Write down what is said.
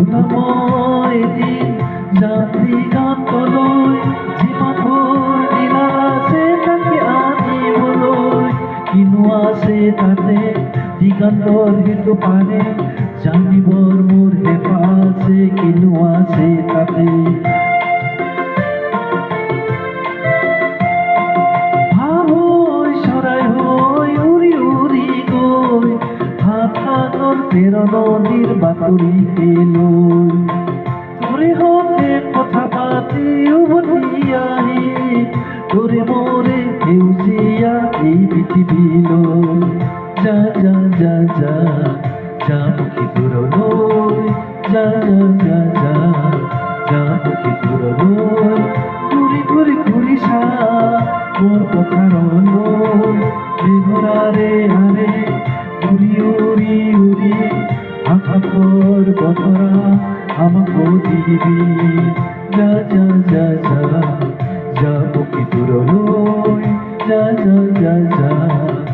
ধুলাময় দিন যাত্রী গান্তলয় জীবনভর নীলা আছে তাকে আনিবলৈ কিনো আছে তাতে দিগন্তৰ সেইটো পাৰে জানিবৰ মোৰ হেঁপাহ আছে কিনো আছে তাতে প্ৰেৰণিৰ বাতৰিকে লৈ তোৰে হতে কথা পাতি উভতি আহি তোৰে মোৰে সেউজীয়া এই পৃথিৱীলৈ যা যা যা যা যা মুখী দূৰলৈ যা যা যা যা যা মুখী দূৰলৈ ঘূৰি ঘূৰি ঘূৰি চা মোৰ পথাৰলৈ মেঘৰাৰে আৰে উৰি উৰি উৰি আকাশৰ বতৰা আমাকো দিবি যা যা যা যা যা মুখী দূৰলৈ যা যা যা যা